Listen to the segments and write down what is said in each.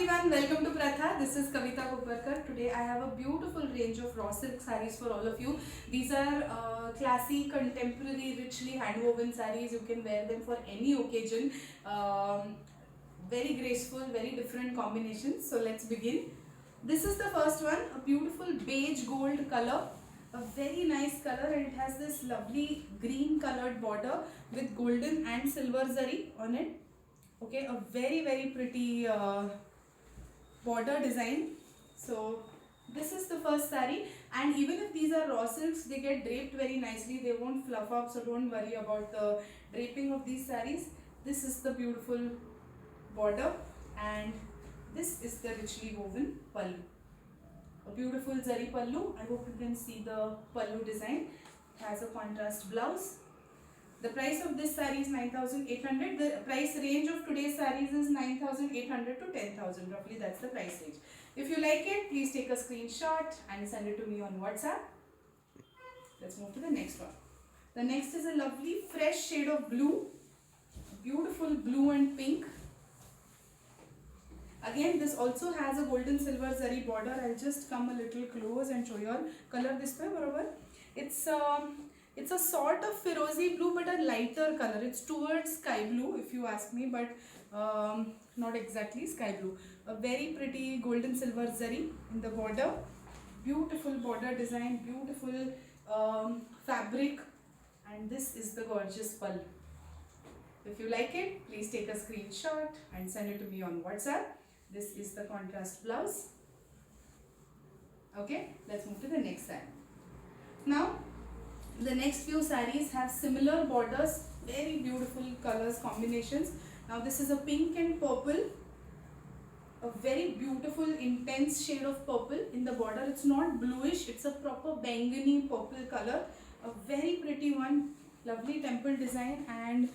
everyone, welcome to Pratha. This is Kavita Koparkar. Today I have a beautiful range of raw silk sarees for all of you. These are classy, contemporary, richly hand-woven sarees. You can wear them for any occasion. Very graceful, very different combinations. So let's begin. This is the first one, a beautiful beige gold color. A very nice color, and it has this lovely green colored border with golden and silver zari on it. Okay, a very pretty border design. So this is the first saree, and even if these are raw silks, they get draped very nicely. They won't fluff up, so don't worry about the draping of these sarees. This is the beautiful border, and this is the richly woven pallu. A beautiful zari pallu. I hope you can see the pallu design. It has a contrast blouse. The price of this saree is 9,800. The price range of today's sarees is 9,800 to 10,000. Roughly that's the price range. If you like it, please take a screenshot and send it to me on WhatsApp. Let's move to the next one. The next is a lovely fresh shade of blue. Beautiful blue and pink. Again, this also has a golden silver zari border. I'll just come a little close and show you all. Color this way, barabar. It's a sort of Firozi blue, but a lighter color. It's towards sky blue if you ask me, but not exactly sky blue. A very pretty golden silver zari in the border. Beautiful border design, beautiful fabric, and this is the gorgeous pallu. If you like it, please take a screenshot and send it to me on WhatsApp. This is the contrast blouse. Okay, let's move to the next side. Now, the next few sarees have similar borders, very beautiful colors combinations. Now this is a pink and purple, a very beautiful intense shade of purple in the border. It's not bluish, it's a proper bangani purple color. A very pretty one, lovely temple design and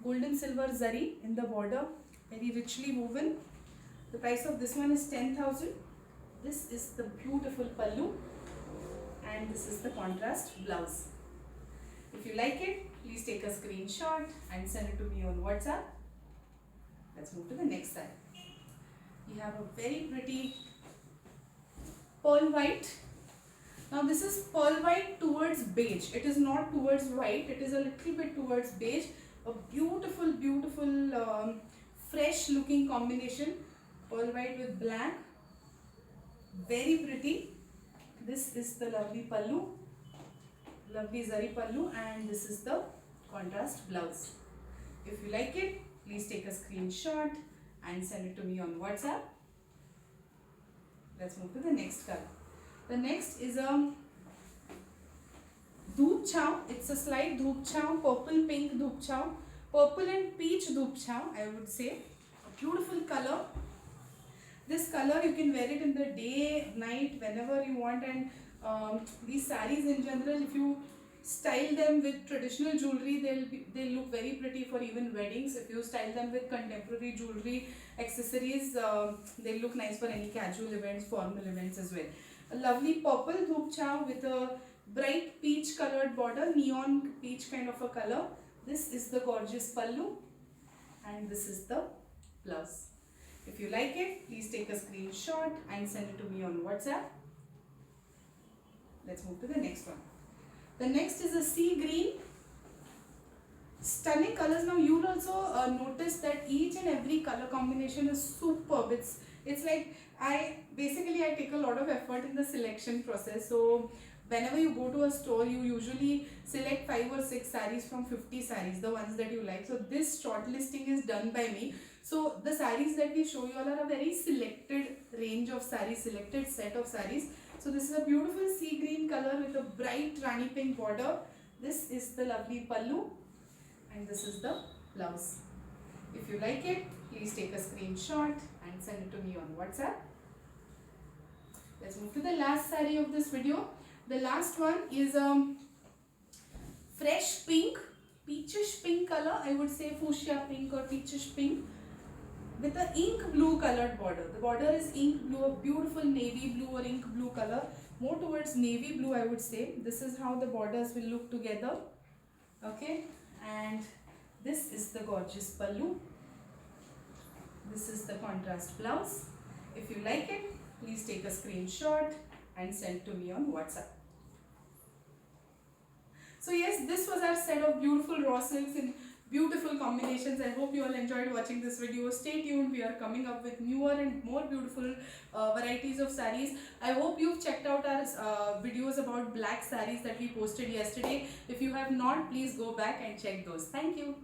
golden silver zari in the border, very richly woven. The price of this one is 10,000. This is the beautiful pallu, and this is the contrast blouse. If you like it, please take a screenshot and send it to me on WhatsApp. Let's move to the next side. We have a very pretty pearl white. Now this is pearl white towards beige. It is not towards white. It is a little bit towards beige. A beautiful fresh looking combination. Pearl white with black. Very pretty. This is the lovely pallu. Lovely zari pallu, and this is the contrast blouse. If you like it, please take a screenshot and send it to me on WhatsApp. Let's move to the next color. The next is a dhoop chhaw. It's a slight dhoop chhaw, purple pink dhoop chhaw, purple and peach dhoop chhaw, I would say. A beautiful color. This color you can wear it in the day, night, whenever you want, and these sarees in general, if you style them with traditional jewelry, they'll look very pretty for even weddings. If you style them with contemporary jewelry, accessories, they'll look nice for any casual events, formal events as well. A lovely purple dhoop chhaw with a bright peach colored border, neon peach kind of a color. This is the gorgeous pallu, and this is the blouse. If you like it, please take a screenshot and send it to me on WhatsApp. Let's move to the next one. The next is a sea green. Stunning colors. Now you'll also notice that each and every color combination is superb. It's like I take a lot of effort in the selection process. So whenever you go to a store, you usually select 5 or 6 sarees from 50 sarees, the ones that you like. So this shortlisting is done by me. So the sarees that we show you all are a very selected range of sarees, selected set of sarees. So this is a beautiful sea green color with a bright rani pink border. This is the lovely pallu, and this is the blouse. If you like it, please take a screenshot and send it to me on WhatsApp. Let's move to the last saree of this video. The last one is a fresh pink, peachish pink color. I would say fuchsia pink or peachish pink, with a ink blue colored border. The border is ink blue, a beautiful navy blue or ink blue color, more towards navy blue I would say. This is how the borders will look together. Okay, and this is the gorgeous pallu. This is the contrast blouse. If you like it, please take a screenshot and send to me on WhatsApp. So yes, this was our set of beautiful raw silks in beautiful combinations. I hope you all enjoyed watching this video. Stay tuned. We are coming up with newer and more beautiful varieties of sarees. I hope you've checked out our videos about black sarees that we posted yesterday. If you have not, please go back and check those. Thank you.